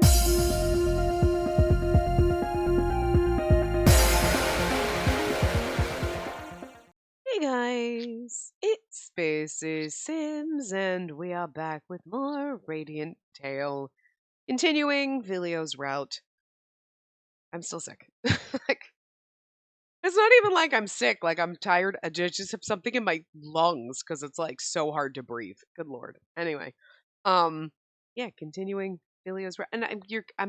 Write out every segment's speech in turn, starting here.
Hey guys, it's Spaces Sims, and we are back with more Radiant Tale. Continuing Vilio's route. I'm still sick. Like, it's not even like I'm sick, like I'm tired. I just have something in my lungs because it's like so hard to breathe. Good lord. Anyway, um, yeah, continuing Vilio's route, and I'm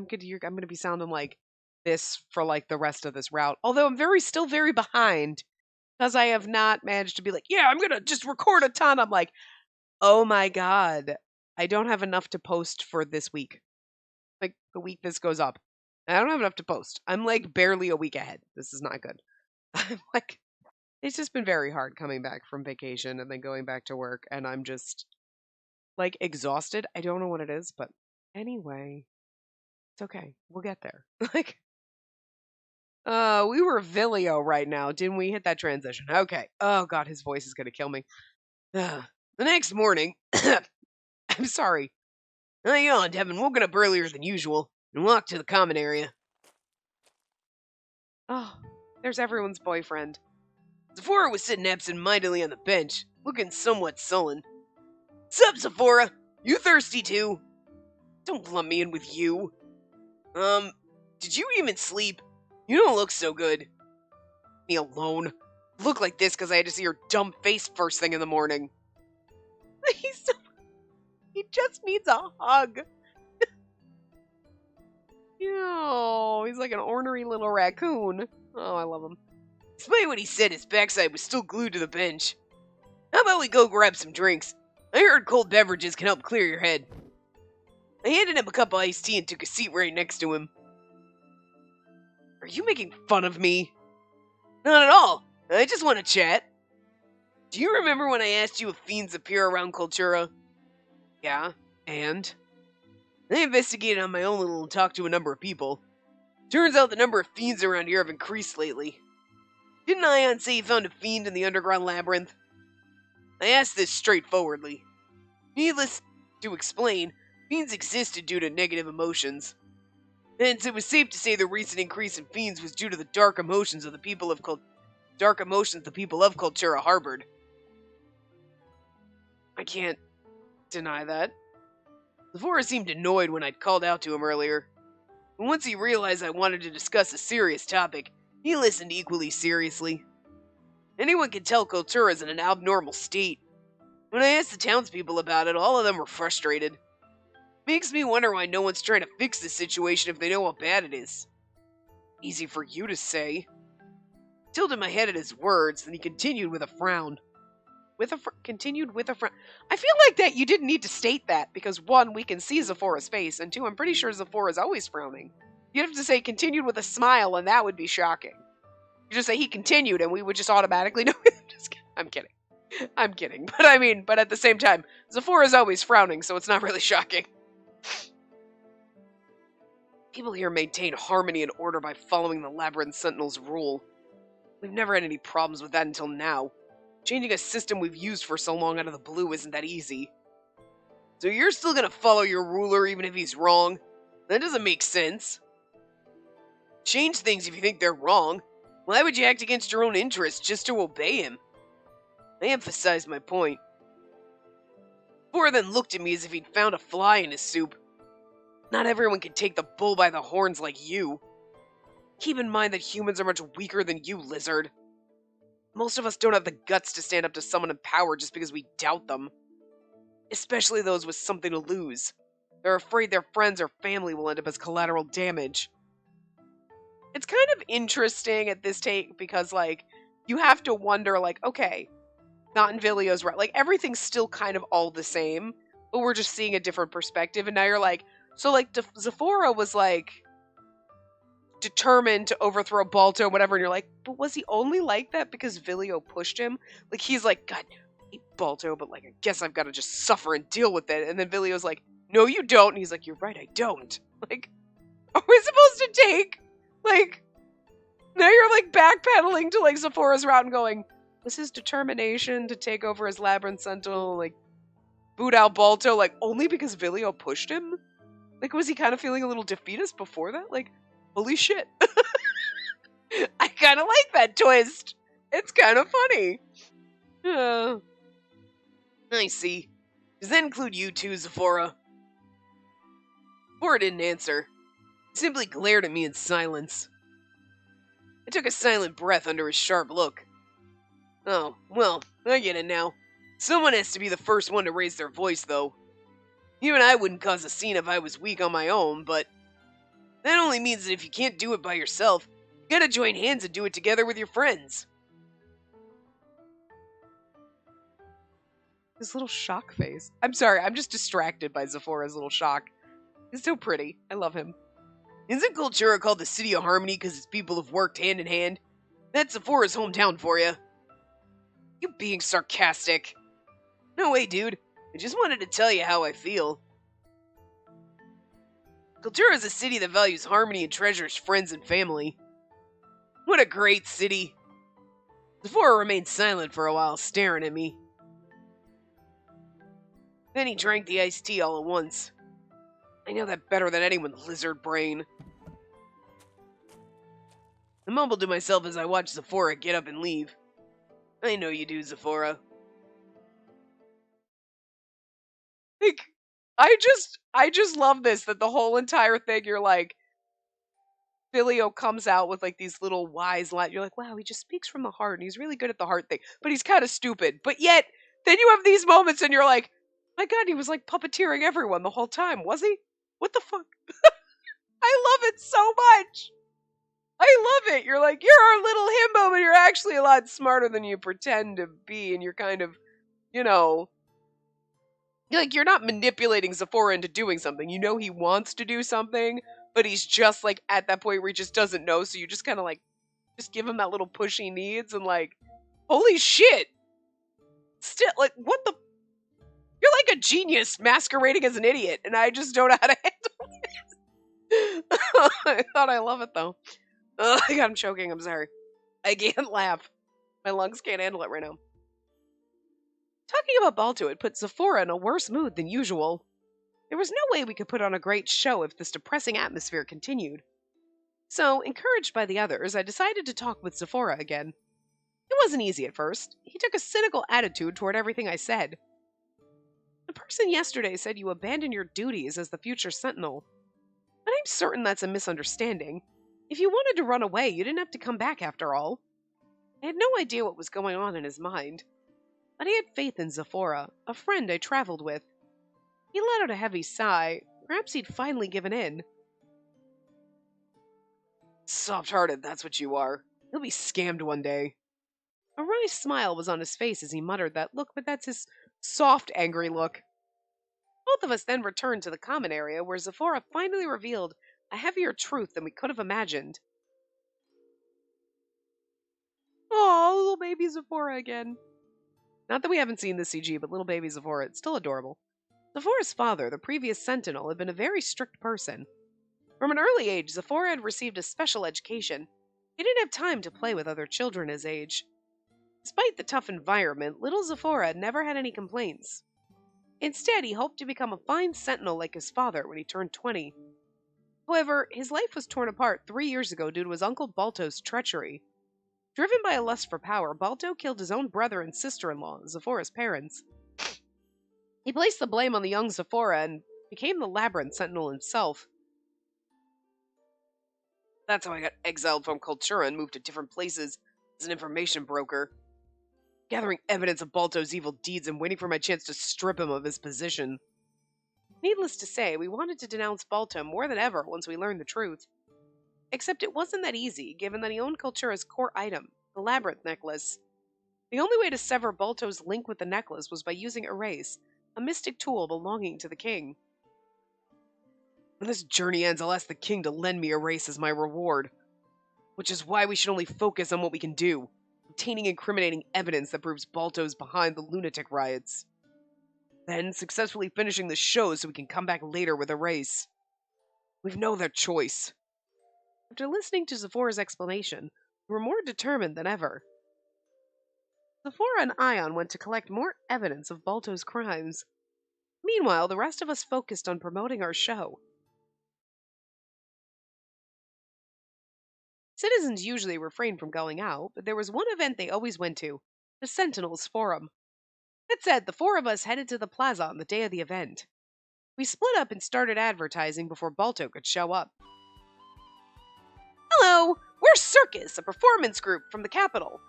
gonna be sounding like this for like the rest of this route. Although I'm still very behind because I have not managed to be like, yeah, I'm gonna just record a ton. I'm like, oh my god, I don't have enough to post for this week. Like the week this goes up, I don't have enough to post. I'm like barely a week ahead. This is not good. I'm like, it's just been very hard coming back from vacation and then going back to work, and I'm just like exhausted. I don't know what it is, but anyway, it's okay. We'll get there. Like, we were Vilio right now, didn't we? Hit that transition. Okay. Oh god, his voice is gonna kill me. The next morning, I'm sorry. I yawned, having woken up earlier than usual, and walked to the common area. Oh, there's everyone's boyfriend. Sephora was sitting absent-mindedly on the bench, looking somewhat sullen. Sup, Sephora? You thirsty too? Don't lump me in with you. Did you even sleep? You don't look so good. Leave me alone. Look like this because I had to see your dumb face first thing in the morning. He just needs a hug. Ew, he's like an ornery little raccoon. Oh, I love him. Despite what he said, his backside was still glued to the bench. How about we go grab some drinks? I heard cold beverages can help clear your head. I handed him a cup of iced tea and took a seat right next to him. Are you making fun of me? Not at all. I just want to chat. Do you remember when I asked you if fiends appear around Cultura? Yeah, and? I investigated on my own little and talked to a number of people. Turns out the number of fiends around here have increased lately. Didn't Ion say he found a fiend in the underground labyrinth? I asked this straightforwardly. Needless to explain, fiends existed due to negative emotions. Hence, it was safe to say the recent increase in fiends was due to the dark emotions the people of Cultura harbored. I can't deny that. Sephora seemed annoyed when I'd called out to him earlier. But once he realized I wanted to discuss a serious topic, he listened equally seriously. Anyone can tell Cultura is in an abnormal state. When I asked the townspeople about it, all of them were frustrated. Makes me wonder why no one's trying to fix this situation if they know how bad it is. Easy for you to say. Tilted my head at his words, then he continued with a frown. Continued with a frown. I feel like that you didn't need to state that, because one, we can see Sephora's face, and two, I'm pretty sure Sephora's always frowning. You'd have to say continued with a smile, and that would be shocking. You just say he continued, and we would just automatically know. I'm kidding. I'm kidding. But at the same time, Sephora's always frowning, so it's not really shocking. People here maintain harmony and order by following the Labyrinth Sentinel's rule. We've never had any problems with that until now. Changing a system we've used for so long out of the blue isn't that easy. So you're still gonna follow your ruler even if he's wrong? That doesn't make sense. Change things if you think they're wrong. Why would you act against your own interests just to obey him? I emphasized my point. Sephora then looked at me as if he'd found a fly in his soup. Not everyone can take the bull by the horns like you. Keep in mind that humans are much weaker than you, lizard. Most of us don't have the guts to stand up to someone in power just because we doubt them. Especially those with something to lose. They're afraid their friends or family will end up as collateral damage. It's kind of interesting at this take because, like, you have to wonder, like, okay, not in Vilio's right. Like, everything's still kind of all the same, but we're just seeing a different perspective. And now you're like, so, like, Sephora was, like, determined to overthrow Balto, whatever, and you're like, but was he only like that because Vilio pushed him? Like, he's like, God, I hate Balto, but, like, I guess I've got to just suffer and deal with it. And then Vilio's like, no, you don't. And he's like, you're right, I don't. Like, are we supposed to take, like, now you're, like, backpedaling to, like, Sephora's route and going, was his determination to take over as Labyrinth Sentinel, like, boot out Balto, like, only because Vilio pushed him? Like, was he kind of feeling a little defeatist before that? Like, holy shit. I kind of like that twist. It's kind of funny. I see. Does that include you too, Zephora? Zephora didn't answer. He simply glared at me in silence. I took a silent breath under his sharp look. Oh, well, I get it now. Someone has to be the first one to raise their voice, though. Even I wouldn't cause a scene if I was weak on my own, but that only means that if you can't do it by yourself, you gotta join hands and do it together with your friends. His little shock face. I'm sorry, I'm just distracted by Zephora's little shock. He's so pretty. I love him. Isn't Kultura called the City of Harmony because its people have worked hand in hand? That's Zephora's hometown for you. You being sarcastic. No way, dude. I just wanted to tell you how I feel. Kultura is a city that values harmony and treasures friends and family. What a great city. Zephora remained silent for a while, staring at me. Then he drank the iced tea all at once. I know that better than anyone, lizard brain. I mumbled to myself as I watched Zephora get up and leave. I know you do, Zephora. Like, I just love this, that the whole entire thing, you're like, Filio comes out with like these little wise lines. You're like, wow, he just speaks from the heart, and he's really good at the heart thing. But he's kind of stupid. But yet, then you have these moments, and you're like, my God, he was like puppeteering everyone the whole time, was he? What the fuck? I love it so much. I love it. You're like, you're our little himbo, but you're actually a lot smarter than you pretend to be, and you're kind of, you know, you're not manipulating Zephora into doing something. You know he wants to do something, but he's just like at that point where he just doesn't know, so you just kind of like just give him that little push he needs, and like, holy shit. Still, like, what the? You're like a genius masquerading as an idiot, and I just don't know how to handle it. I thought I love it though. Ugh, I'm choking, I'm sorry. I can't laugh. My lungs can't handle it right now. Talking about Balto had put Zephora in a worse mood than usual. There was no way we could put on a great show if this depressing atmosphere continued. So, encouraged by the others, I decided to talk with Zephora again. It wasn't easy at first. He took a cynical attitude toward everything I said. The person yesterday said you abandoned your duties as the future sentinel. But I'm certain that's a misunderstanding. If you wanted to run away, you didn't have to come back after all. I had no idea what was going on in his mind. But I had faith in Zephora, a friend I traveled with. He let out a heavy sigh. Perhaps he'd finally given in. Soft-hearted, that's what you are. He'll be scammed one day. A wry smile was on his face as he muttered that look, but that's his soft, angry look. Both of us then returned to the common area where Zephora finally revealed a heavier truth than we could have imagined. Oh, little baby Zephora again. Not that we haven't seen the CG, but little baby Zephora, it's still adorable. Zephora's father, the previous sentinel, had been a very strict person. From an early age, Zephora had received a special education. He didn't have time to play with other children his age. Despite the tough environment, little Zephora never had any complaints. Instead, he hoped to become a fine sentinel like his father when he turned 20. However, his life was torn apart 3 years ago due to his uncle Balto's treachery. Driven by a lust for power, Balto killed his own brother and sister-in-law, Zephora's parents. He placed the blame on the young Zephora and became the Labyrinth Sentinel himself. That's how I got exiled from Kultura and moved to different places as an information broker, gathering evidence of Balto's evil deeds and waiting for my chance to strip him of his position. Needless to say, we wanted to denounce Balto more than ever once we learned the truth. Except it wasn't that easy, given that he owned Kultura's core item, the Labyrinth Necklace. The only way to sever Balto's link with the necklace was by using Erase, a mystic tool belonging to the king. When this journey ends, I'll ask the king to lend me Erase as my reward. Which is why we should only focus on what we can do, obtaining incriminating evidence that proves Balto's behind the lunatic riots. Then, successfully finishing the show so we can come back later with Erase. We've no other choice. After listening to Zephora's explanation, we were more determined than ever. Zephora and Ion went to collect more evidence of Balto's crimes. Meanwhile, the rest of us focused on promoting our show. Citizens usually refrained from going out, but there was one event they always went to: the Sentinels Forum. That said, the four of us headed to the plaza on the day of the event. We split up and started advertising before Balto could show up. Hello! We're Circus, a performance group from the capital.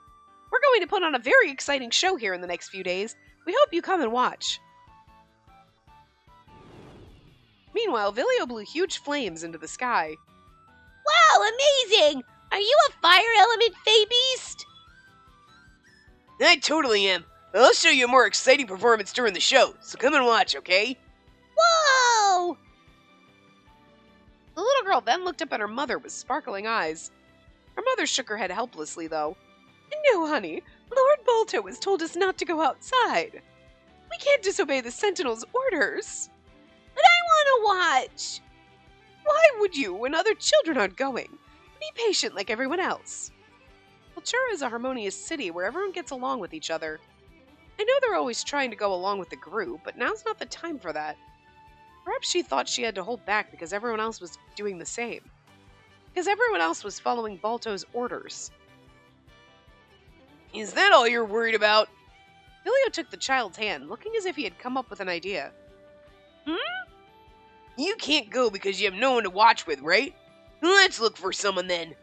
We're going to put on a very exciting show here in the next few days. We hope you come and watch. Meanwhile, Vilio blew huge flames into the sky. Wow, amazing! Are you a fire element Fey Beast? I totally am. I'll show you a more exciting performance during the show, so come and watch, okay? Whoa! The little girl then looked up at her mother with sparkling eyes. Her mother shook her head helplessly, though. No, honey. Lord Balto has told us not to go outside. We can't disobey the Sentinel's orders. But I want to watch. Why would you when other children aren't going? Be patient like everyone else. Voltura is a harmonious city where everyone gets along with each other. I know they're always trying to go along with the group, but now's not the time for that. Perhaps she thought she had to hold back because everyone else was doing the same. Because everyone else was following Balto's orders. Is that all you're worried about? Vilio took the child's hand, looking as if he had come up with an idea. You can't go because you have no one to watch with, right? Let's look for someone then.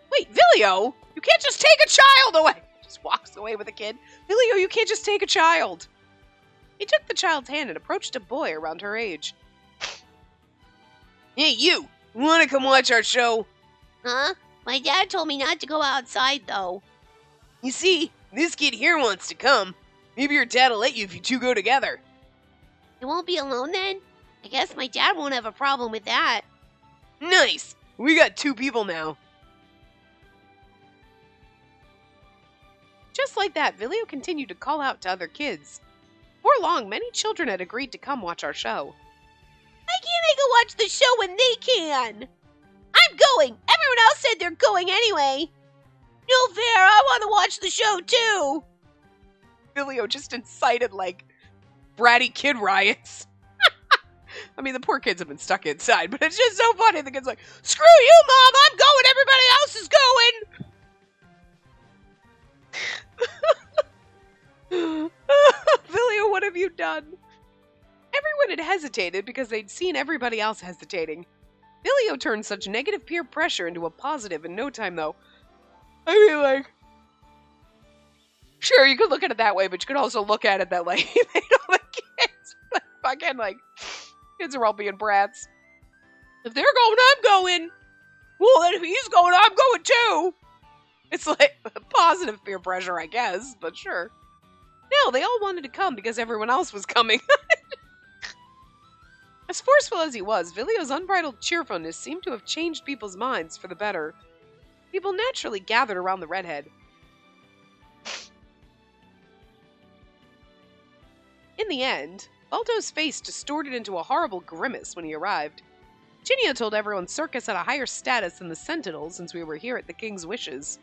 Wait, Vilio! You can't just take a child away! Just walks away with a kid. Vilio, you can't just take a child! He took the child's hand and approached a boy around her age. Hey, you! Wanna come watch our show? Huh? My dad told me not to go outside, though. You see, this kid here wants to come. Maybe your dad'll let you if you two go together. You won't be alone then? I guess my dad won't have a problem with that. Nice! We got 2 people now. Just like that, Vilio continued to call out to other kids. Before long, many children had agreed to come watch our show. Why can't I go watch the show when they can? I'm going! Everyone else said they're going anyway. No fair, I want to watch the show too. Vilio just incited, bratty kid riots. I mean, the poor kids have been stuck inside, but it's just so funny. The kid's like, screw you, Mom, I'm going, everybody else is going! Vilio, what have you done? Everyone had hesitated because they'd seen everybody else hesitating. Vilio turned such negative peer pressure into a positive in no time, though. I mean, sure, you could look at it that way, but you could also look at it that, he made all the kids, fucking, kids are all being brats. If they're going, I'm going. Well, then if he's going, I'm going too. It's positive peer pressure, I guess, but sure. No, they all wanted to come because everyone else was coming. As forceful as he was, Vilio's unbridled cheerfulness seemed to have changed people's minds for the better. People naturally gathered around the redhead. In the end, Balto's face distorted into a horrible grimace when he arrived. Chinia told everyone Circus had a higher status than the Sentinels since we were here at the King's wishes.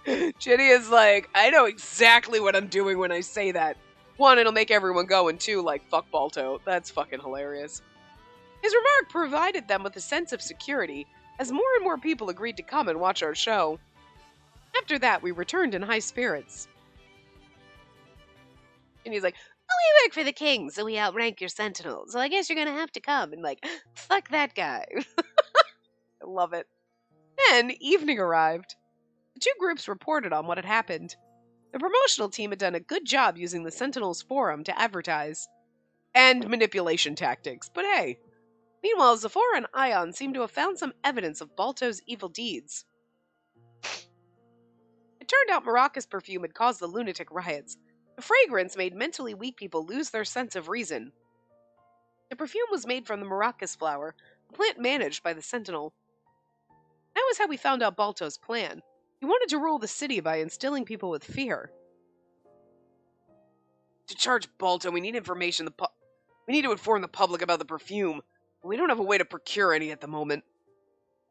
Chinia's like, I know exactly what I'm doing when I say that. One, it'll make everyone go, and two, fuck Balto. That's fucking hilarious. His remark provided them with a sense of security, as more and more people agreed to come and watch our show. After that, we returned in high spirits. And he's like, we work for the king, so we outrank your sentinels, so I guess you're gonna have to come, and fuck that guy. I love it. Then, evening arrived. The 2 groups reported on what had happened. The promotional team had done a good job using the Sentinels Forum to advertise. And manipulation tactics, but hey. Meanwhile, Zephora and Ion seemed to have found some evidence of Balto's evil deeds. It turned out Maracas perfume had caused the lunatic riots. The fragrance made mentally weak people lose their sense of reason. The perfume was made from the Maracas flower, a plant managed by the Sentinel. That was how we found out Balto's plan. He wanted to rule the city by instilling people with fear. To charge Balto, we need information. We need to inform the public about the perfume. But we don't have a way to procure any at the moment.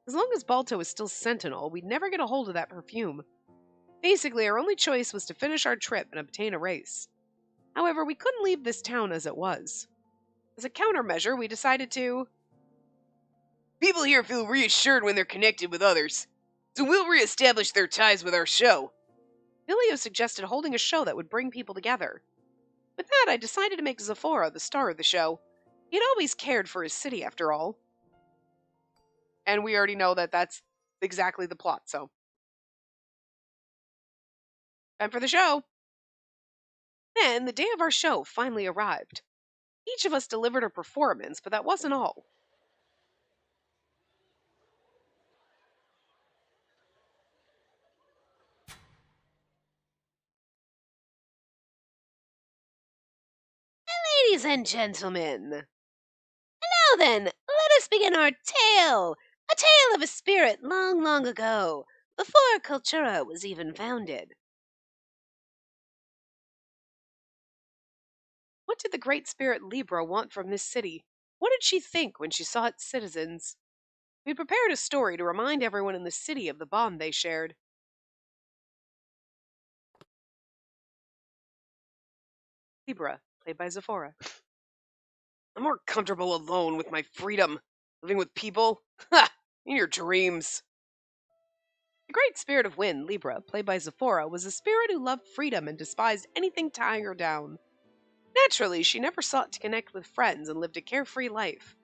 As long as Balto is still Sentinel, we'd never get a hold of that perfume. Basically, our only choice was to finish our trip and obtain a race. However, we couldn't leave this town as it was. As a countermeasure, we decided to... People here feel reassured when they're connected with others, so we'll reestablish their ties with our show. Vilio suggested holding a show that would bring people together. With that, I decided to make Zephora the star of the show. He had always cared for his city, after all. And we already know that that's exactly the plot, so. Time for the show. Then, the day of our show finally arrived. Each of us delivered a performance, but that wasn't all. Ladies and gentlemen, now then, let us begin our tale. A tale of a spirit long, long ago, before Cultura was even founded. What did the great spirit Libra want from this city? What did she think when she saw its citizens? We prepared a story to remind everyone in the city of the bond they shared. Libra, played by Zephora. I'm more comfortable alone with my freedom. Living with people? Ha! In your dreams. The great spirit of wind, Libra, played by Zephora, was a spirit who loved freedom and despised anything tying her down. Naturally, she never sought to connect with friends and lived a carefree life.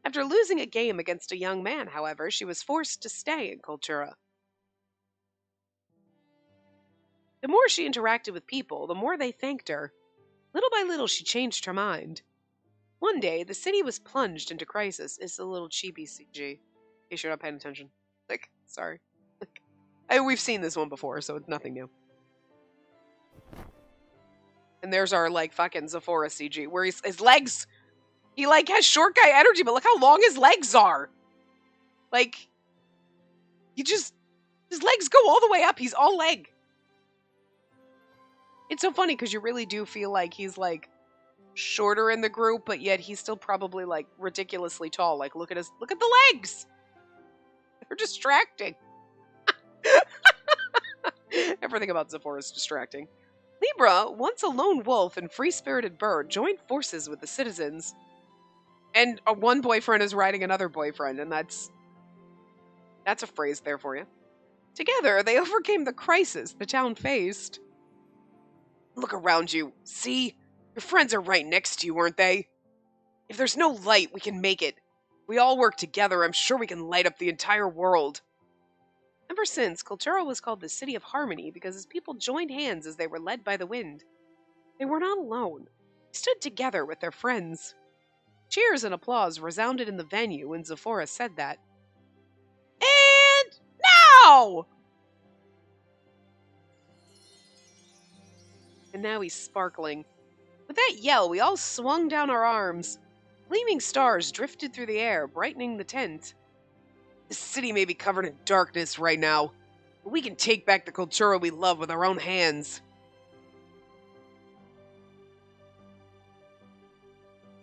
After losing a game against a young man, however, she was forced to stay in Cultura. The more she interacted with people, the more they thanked her. Little by little, she changed her mind. One day, the city was plunged into crisis. It's a little cheapy CG, in case you're not paying attention. Sorry. We've seen this one before, so it's nothing new. And there's our, fucking Zephora CG, where his legs, he, has short guy energy, but look how long his legs are. His legs go all the way up. He's all leg. It's so funny, because you really do feel like he's, shorter in the group, but yet he's still probably, ridiculously tall. Look at the legs! They're distracting. Everything about Zephora is distracting. Libra, once a lone wolf and free-spirited bird, joined forces with the citizens. And one boyfriend is riding another boyfriend, and that's a phrase there for you. Together, they overcame the crisis the town faced. Look around you. See? Your friends are right next to you, aren't they? If there's no light, we can make it. If we all work together, I'm sure we can light up the entire world. Ever since, Cultura was called the City of Harmony because its people joined hands as they were led by the wind. They were not alone. They stood together with their friends. Cheers and applause resounded in the venue when Zephora said that. And now! And now he's sparkling. With that yell, we all swung down our arms. Gleaming stars drifted through the air, brightening the tent. The city may be covered in darkness right now, but we can take back the Cultura we love with our own hands.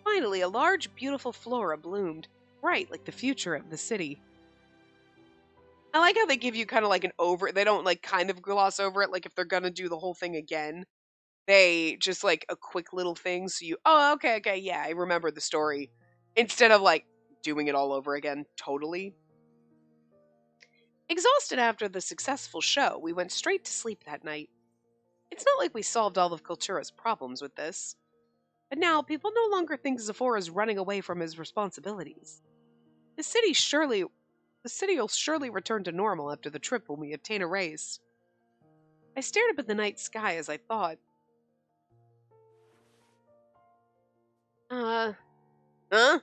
Finally, a large, beautiful flora bloomed, bright like the future of the city. I like how they give you kind of they don't kind of gloss over it, if they're gonna do the whole thing again. They just a quick little thing so you, oh, okay, yeah, I remember the story. Instead of doing it all over again, totally. Exhausted after the successful show, we went straight to sleep that night. It's not like we solved all of Cultura's problems with this. But now, people no longer think Zephora is running away from his responsibilities. The city will surely return to normal after the trip when we obtain a raise. I stared up at the night sky as I thought. Huh? Then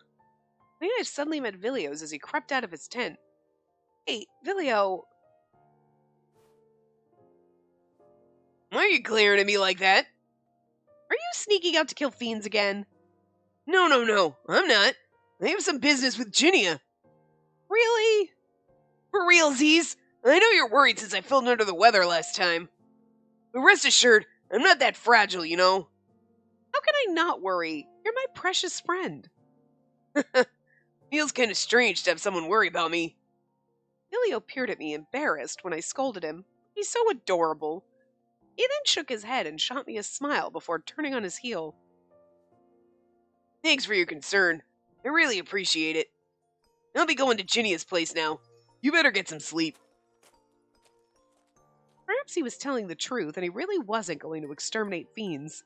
I suddenly met Vilio's as he crept out of his tent. Hey, Vilio. Why are you glaring at me like that? Are you sneaking out to kill fiends again? No, I'm not. I have some business with Ginia. Really? For realsies. I know you're worried since I felt under the weather last time. But rest assured, I'm not that fragile, you know. How can I not worry? You're my precious friend. Feels kind of strange to have someone worry about me. Vilio peered at me, embarrassed, when I scolded him. He's so adorable. He then shook his head and shot me a smile before turning on his heel. Thanks for your concern. I really appreciate it. I'll be going to Ginnia's place now. You better get some sleep. Perhaps he was telling the truth, and he really wasn't going to exterminate fiends.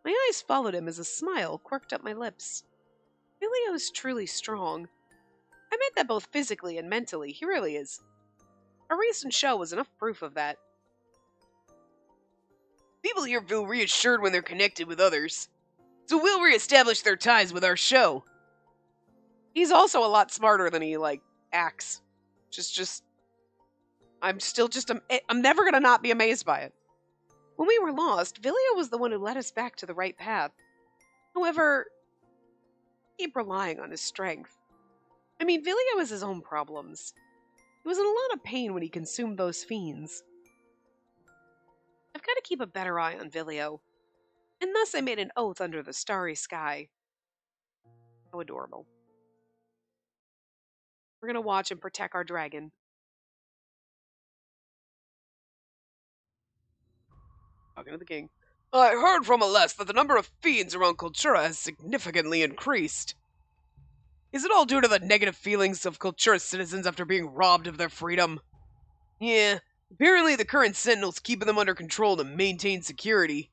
My eyes followed him as a smile quirked up my lips. Vilio is truly strong. I meant that both physically and mentally. He really is. Our recent show was enough proof of that. People here feel reassured when they're connected with others. So we'll reestablish their ties with our show. He's also a lot smarter than he, acts. I'm never gonna not be amazed by it. When we were lost, Vilio was the one who led us back to the right path. However, keep relying on his strength. I mean, Vilio has his own problems. He was in a lot of pain when he consumed those fiends. I've got to keep a better eye on Vilio, and thus I made an oath under the starry sky. How adorable. We're gonna watch and protect our dragon. Talking to the king. I heard from Aless that the number of fiends around Kultura has significantly increased. Is it all due to the negative feelings of Kultura's citizens after being robbed of their freedom? Yeah, apparently the current sentinels keeping them under control to maintain security.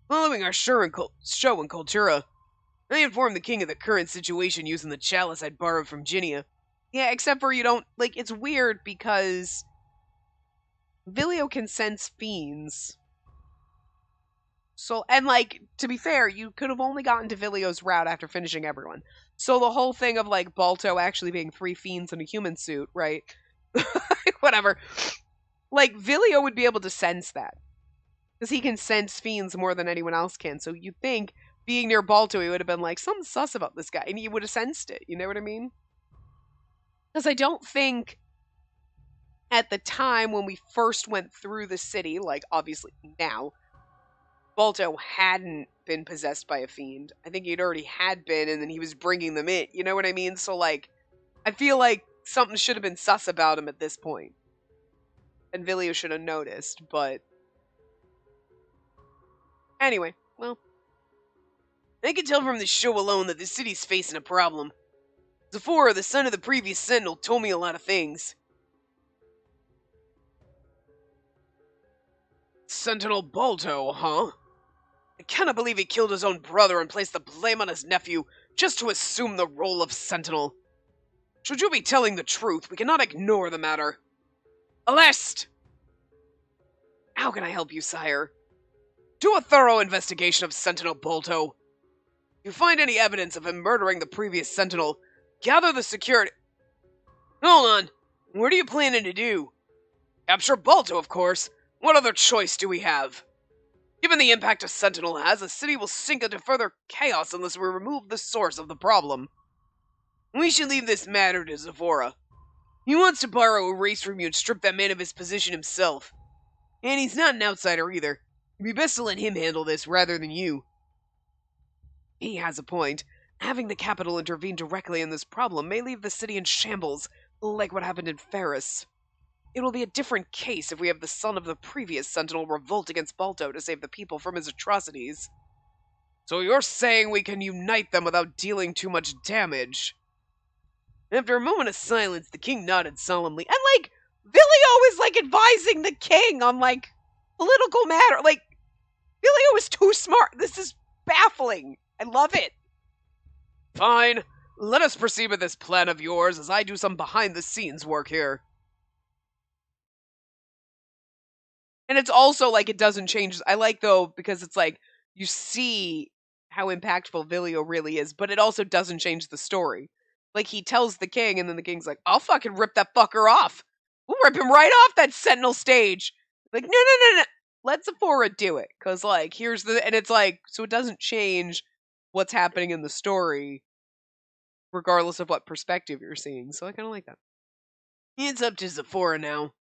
Following our show in Kultura, I informed the king of the current situation using the chalice I'd borrowed from Ginia. Yeah, except for you don't, it's weird because Vilio can sense fiends. So, and to be fair, you could have only gotten to Vilio's route after finishing everyone. So the whole thing of, Balto actually being 3 fiends in a human suit, right? Whatever. Vilio would be able to sense that. Because he can sense fiends more than anyone else can. So you'd think, being near Balto, he would have been like, something sus about this guy. And he would have sensed it. You know what I mean? Because I don't think at the time when we first went through the city, obviously now, Balto hadn't been possessed by a fiend. I think he'd already had been, and then he was bringing them in. You know what I mean? So, I feel like something should have been sus about him at this point. And Vilio should have noticed, but... Anyway, well... I can tell from this show alone that the city's facing a problem. Zephora, the son of the previous Sentinel, told me a lot of things. Sentinel Balto, huh? I cannot believe he killed his own brother and placed the blame on his nephew just to assume the role of Sentinel. Should you be telling the truth, we cannot ignore the matter. Alest! How can I help you, sire? Do a thorough investigation of Sentinel Balto. If you find any evidence of him murdering the previous Sentinel, gather the security... Hold on. What are you planning to do? Capture Balto, of course. What other choice do we have? Given the impact a Sentinel has, the city will sink into further chaos unless we remove the source of the problem. We should leave this matter to Zephora. He wants to borrow a race from you and strip that man of his position himself. And he's not an outsider either. It'd be best to let him handle this rather than you. He has a point. Having the capital intervene directly in this problem may leave the city in shambles, like what happened in Ferris. It will be a different case if we have the son of the previous Sentinel revolt against Balto to save the people from his atrocities. So you're saying we can unite them without dealing too much damage? After a moment of silence, the king nodded solemnly. And, Vilio is, advising the king on, political matter. Vilio is too smart. This is baffling. I love it. Fine. Let us proceed with this plan of yours as I do some behind-the-scenes work here. And it's also, it doesn't change. I like, though, because it's, you see how impactful Vilio really is, but it also doesn't change the story. He tells the king, and then the king's like, I'll fucking rip that fucker off. We'll rip him right off that Sentinel stage. No. Let Zephora do it. Because, here's the... And it's so it doesn't change what's happening in the story, regardless of what perspective you're seeing. So I kind of like that. It's up to Zephora now.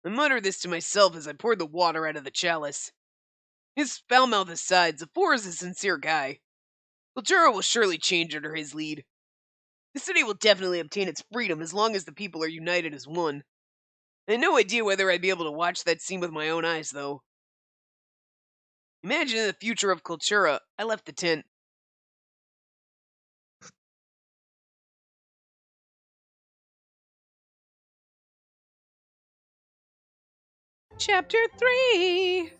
I muttered this to myself as I poured the water out of the chalice. His foul mouth aside, Zephora's a sincere guy. Kultura will surely change under his lead. The city will definitely obtain its freedom as long as the people are united as one. I had no idea whether I'd be able to watch that scene with my own eyes, though. Imagining the future of Kultura, I left the tent. Chapter 3.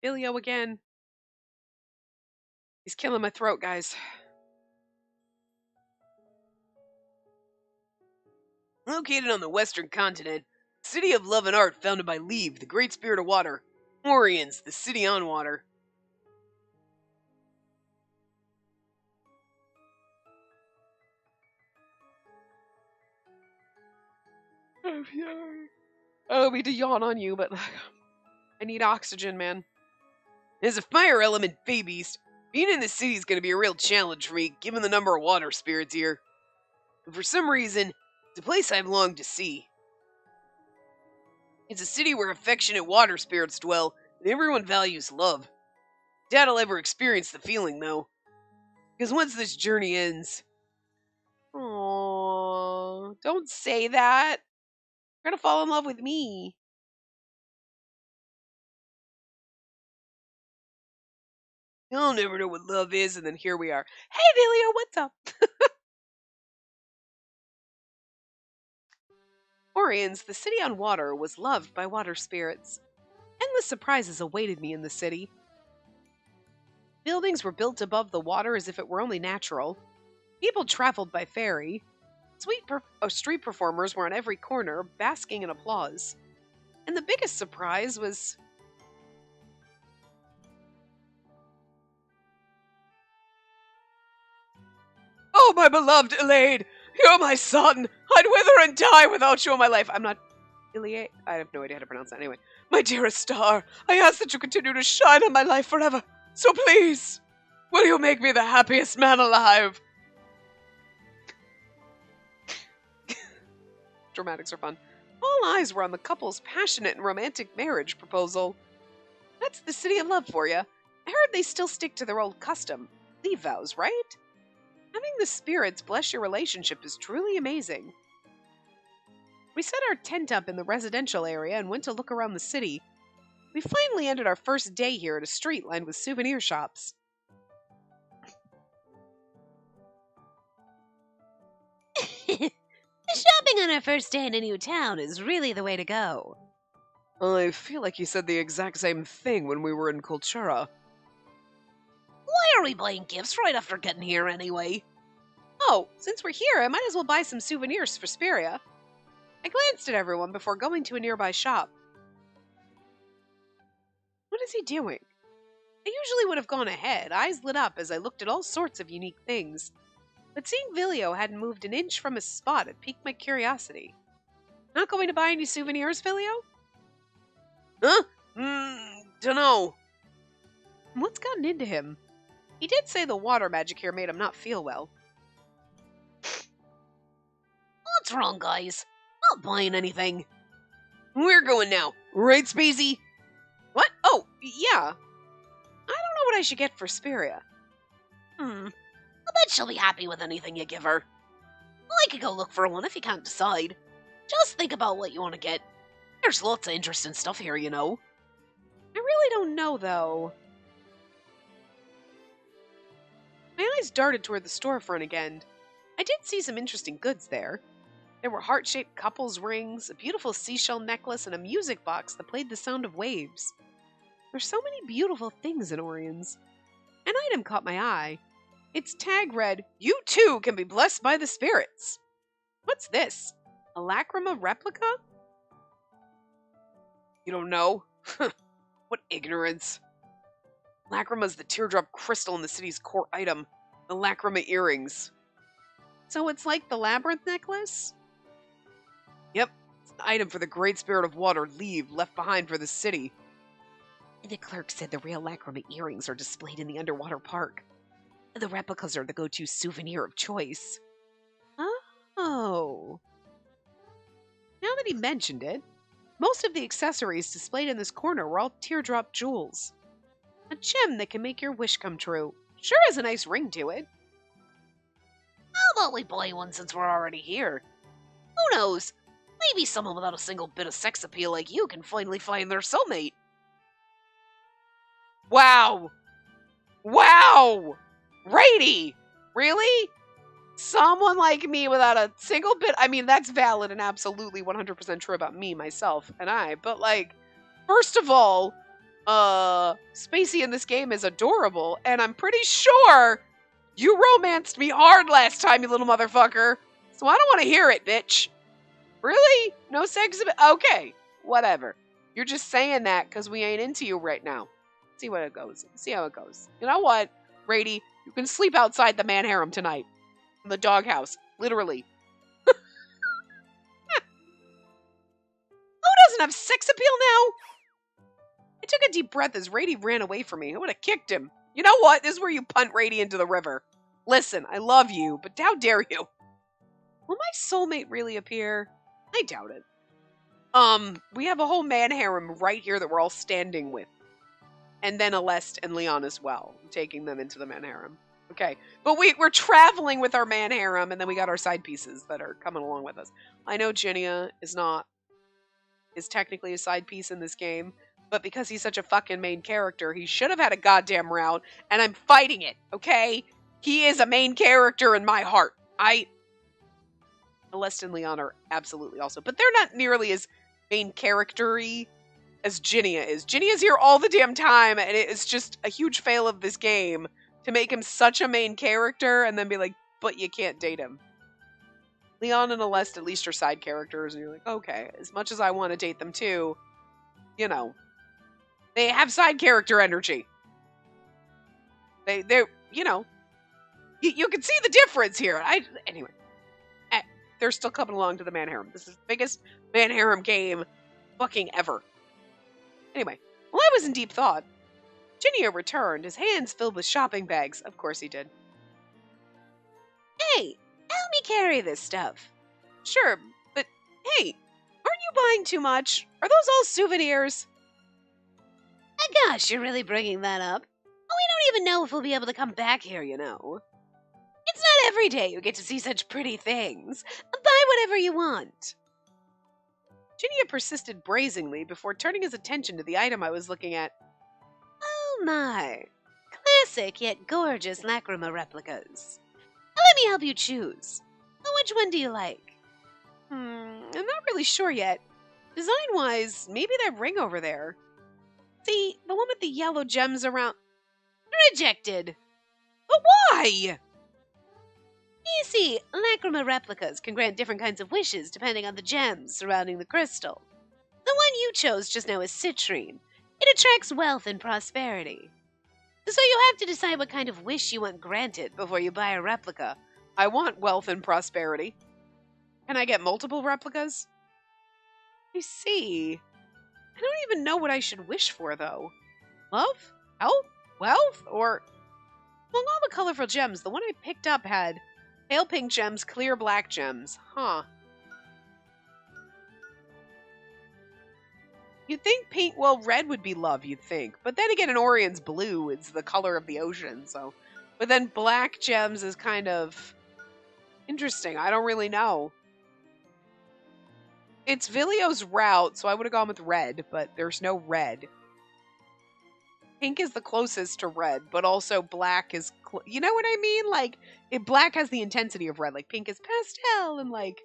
Vilio again. He's killing my throat, guys. Located on the western continent, city of love and art founded by Leve, the great spirit of water. Oriens, the city on water. I don't mean to yawn on you, but I need oxygen, man. As a fire element Fey beast, being in the city is going to be a real challenge for me, given the number of water spirits here. But for some reason, it's a place I've longed to see. It's a city where affectionate water spirits dwell, and everyone values love. Doubt I'll ever experience the feeling, though. Because once this journey ends... Aww, don't say that. You're gonna fall in love with me. I'll never know what love is, and then here we are. Hey, Vilio, what's up? Oriens, the city on water, was loved by water spirits. Endless surprises awaited me in the city. Buildings were built above the water as if it were only natural. People traveled by ferry. Street performers were on every corner, basking in applause. And the biggest surprise was... Oh, my beloved Elaine! You're my son! I'd wither and die without you in my life. I'm not... Iliad? I have no idea how to pronounce that. Anyway. My dearest star, I ask that you continue to shine in my life forever. So please, will you make me the happiest man alive? Dramatics are fun. All eyes were on the couple's passionate and romantic marriage proposal. That's the city of love for you. I heard they still stick to their old custom. Leave vows, right? Having the spirits bless your relationship is truly amazing. We set our tent up in the residential area and went to look around the city. We finally ended our first day here at a street lined with souvenir shops. Shopping on our first day in a new town is really the way to go. I feel like you said the exact same thing when we were in Kultura. Why are we buying gifts right after getting here anyway? Oh, since we're here, I might as well buy some souvenirs for Spiria. I glanced at everyone before going to a nearby shop. What is he doing? I usually would have gone ahead, eyes lit up as I looked at all sorts of unique things. But seeing Vilio hadn't moved an inch from his spot, it piqued my curiosity. Not going to buy any souvenirs, Vilio? Huh? Dunno. What's gotten into him? He did say the water magic here made him not feel well. What's wrong, guys? Not buying anything. We're going now, right, Spacey? What? Oh, yeah. I don't know what I should get for Spiria. I bet she'll be happy with anything you give her. I could go look for one if you can't decide. Just think about what you want to get. There's lots of interesting stuff here, you know. I really don't know, though. My eyes darted toward the storefront again. I did see some interesting goods there. There were heart-shaped couples rings, a beautiful seashell necklace, and a music box that played the sound of waves. There's so many beautiful things in Oriens. An item caught my eye. Its tag read, "You too can be blessed by the spirits." What's this? A Lacrima replica? You don't know? What ignorance. Lacrima's the teardrop crystal in the city's core item, the Lacrima earrings. So it's like the labyrinth necklace? Yep, it's an item for the great spirit of water, Leve, left behind for the city. The clerk said the real Lacrima earrings are displayed in the underwater park. The replicas are the go-to souvenir of choice. Oh. Now that he mentioned it, most of the accessories displayed in this corner were all teardrop jewels. A gem that can make your wish come true. Sure has a nice ring to it. How about we buy one since we're already here? Who knows? Maybe someone without a single bit of sex appeal like you can finally find their soulmate. Wow! Wow! Rady! Really? Someone like me without a single bit. I mean, that's valid and absolutely 100% true about me, myself, and I. But, like, first of all, Spacey in this game is adorable, and I'm pretty sure you romanced me hard last time, you little motherfucker. So I don't want to hear it, bitch. Really? No sex? Okay, whatever. You're just saying that because we ain't into you right now. See what it goes. See how it goes. You know what, Rady? You can sleep outside the man harem tonight. In the doghouse. Literally. Who doesn't have sex appeal now? I took a deep breath as Rady ran away from me. I would have kicked him. You know what? This is where you punt Rady into the river. Listen, I love you, but how dare you? Will my soulmate really appear? I doubt it. We have a whole man harem right here that we're all standing with. And then Aleste and Leon as well, taking them into the man harem. Okay, but we're traveling with our man harem, and then we got our side pieces that are coming along with us. I know Ginia is technically a side piece in this game, but because he's such a fucking main character, he should have had a goddamn route, and I'm fighting it, okay? He is a main character in my heart. Aleste and Leon are absolutely also, but they're not nearly as main character-y as Ginia is. Ginia's here all the damn time, and it's just a huge fail of this game to make him such a main character and then be like, but you can't date him. Leon and Aleste at least are side characters, and you're like, okay, as much as I want to date them too, you know, they have side character energy. They're, you know, you can see the difference here. Anyway, they're still coming along to the man harem. This is the biggest man harem game fucking ever. Anyway, while I was in deep thought, Ginia returned, his hands filled with shopping bags. Of course he did. Hey, help me carry this stuff. Sure, but hey, aren't you buying too much? Are those all souvenirs? Gosh, you're really bringing that up. Oh, we don't even know if we'll be able to come back here, you know. It's not every day you get to see such pretty things. Buy whatever you want. Ginia persisted brazenly before turning his attention to the item I was looking at. Oh my. Classic yet gorgeous Lacrima replicas. Let me help you choose. Which one do you like? I'm not really sure yet. Design-wise, maybe that ring over there. See, the one with the yellow gems around... Rejected. But why? You see, Lacrima replicas can grant different kinds of wishes depending on the gems surrounding the crystal. The one you chose just now is citrine. It attracts wealth and prosperity. So you have to decide what kind of wish you want granted before you buy a replica. I want wealth and prosperity. Can I get multiple replicas? I see. I don't even know what I should wish for, though. Love? Health? Wealth? Or... Among all the colorful gems, the one I picked up had pale pink gems, clear black gems. Huh. You'd think pink, well, red would be love, you'd think. But then again, an Orion's blue is the color of the ocean, so... But then black gems is kind of... interesting. I don't really know. It's Vilio's route, so I would have gone with red, but there's no red. Pink is the closest to red, but also black is... you know what I mean? Like, black has the intensity of red. Like, pink is pastel, and like...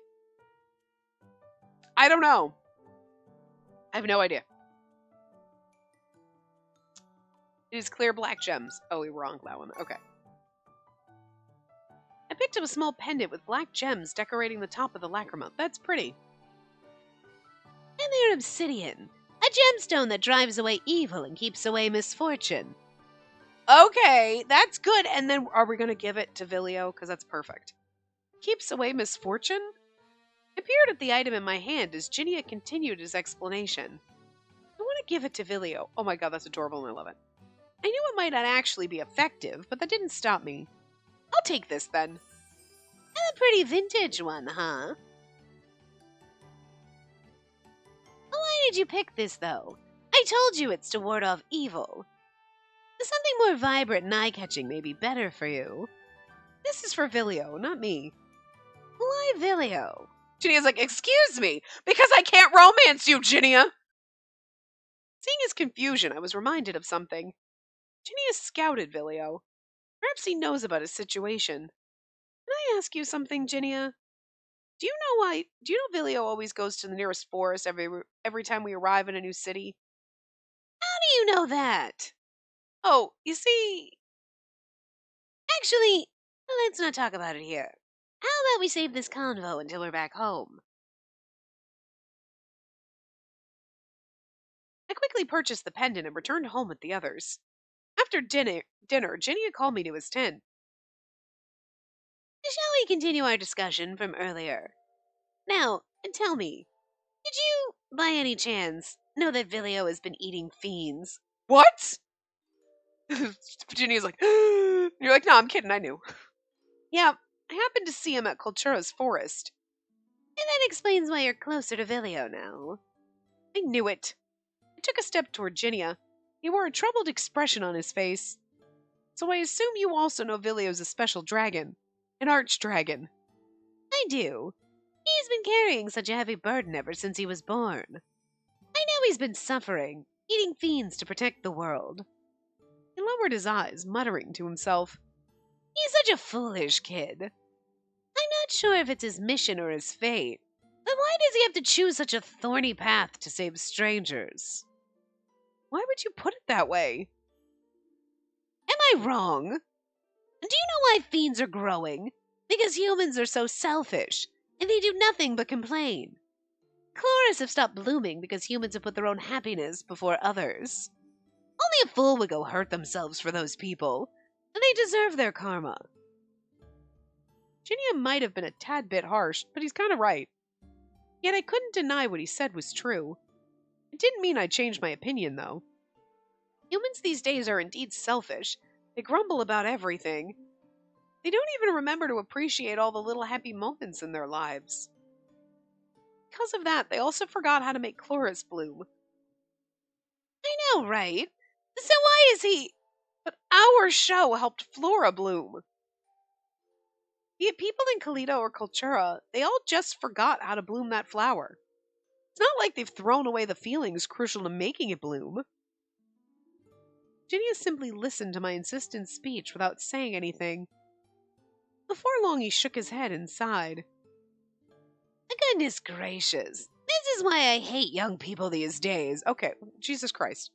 I don't know. I have no idea. It is clear black gems. Oh, we were wrong that one. Okay. I picked up a small pendant with black gems decorating the top of the lacrima. That's pretty. And they're obsidian. A gemstone that drives away evil and keeps away misfortune. Okay, that's good. And then are we going to give it to Vilio? Because that's perfect. Keeps away misfortune? I peered at the item in my hand as Ginia continued his explanation. I want to give it to Vilio. Oh my god, that's adorable and I love it. I knew it might not actually be effective, but that didn't stop me. I'll take this then. A pretty vintage one, huh? Why did you pick this, though? I told you it's to ward off evil. Something more vibrant and eye-catching may be better for you. This is for Vilio, not me. Why Vilio? Ginia's like, excuse me, because I can't romance you, Ginia! Seeing his confusion, I was reminded of something. Ginia scouted Vilio. Perhaps he knows about his situation. ask you something, Ginia? Do you know Vilio always goes to the nearest forest every time we arrive in a new city? How do you know that? Oh, you see, Actually, let's not talk about it here. How about we save this convo until we're back home? I quickly purchased the pendant and returned home with the others. After dinner, Ginia called me to his tent. Shall we continue our discussion from earlier? Now, tell me, did you, by any chance, know that Vilio has been eating fiends? What? Ginia's like, you're like, no, I'm kidding, I knew. Yeah, I happened to see him at Cultura's forest. And that explains why you're closer to Vilio now. I knew it. I took a step toward Ginia. He wore a troubled expression on his face. So I assume you also know Vilio's a special dragon. An archdragon. I do. He's been carrying such a heavy burden ever since he was born. I know he's been suffering, eating fiends to protect the world. He lowered his eyes, muttering to himself. He's such a foolish kid. I'm not sure if it's his mission or his fate. But why does he have to choose such a thorny path to save strangers? Why would you put it that way? Am I wrong? Do you know why fiends are growing? Because humans are so selfish, and they do nothing but complain. Chloris have stopped blooming because humans have put their own happiness before others. Only a fool would go hurt themselves for those people, and they deserve their karma. Ginia might have been a tad bit harsh, but he's kind of right. Yet I couldn't deny what he said was true. It didn't mean I changed my opinion, though. Humans these days are indeed selfish. They grumble about everything. They don't even remember to appreciate all the little happy moments in their lives. Because of that, they also forgot how to make Chloris bloom. I know, right? So why is he... But our show helped Flora bloom. Be it people in Kalito or Cultura, they all just forgot how to bloom that flower. It's not like they've thrown away the feelings crucial to making it bloom. Ginia simply listened to my insistent speech without saying anything. Before long, he shook his head and sighed. Goodness gracious. This is why I hate young people these days. Okay, Jesus Christ.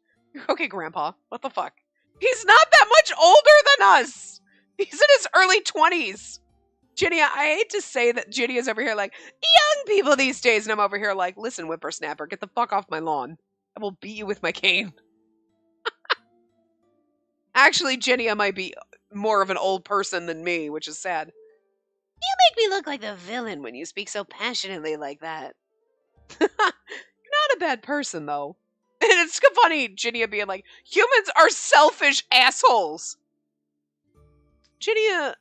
Okay, Grandpa, what the fuck? He's not that much older than us! He's in his early 20s! Ginia, I hate to say that Ginia's over here like, young people these days, and I'm over here like, listen, whippersnapper, get the fuck off my lawn. I will beat you with my cane. Actually, Ginia might be more of an old person than me, which is sad. You make me look like the villain when you speak so passionately like that. You're not a bad person, though. And it's funny, Ginia being like, humans are selfish assholes. Ginia,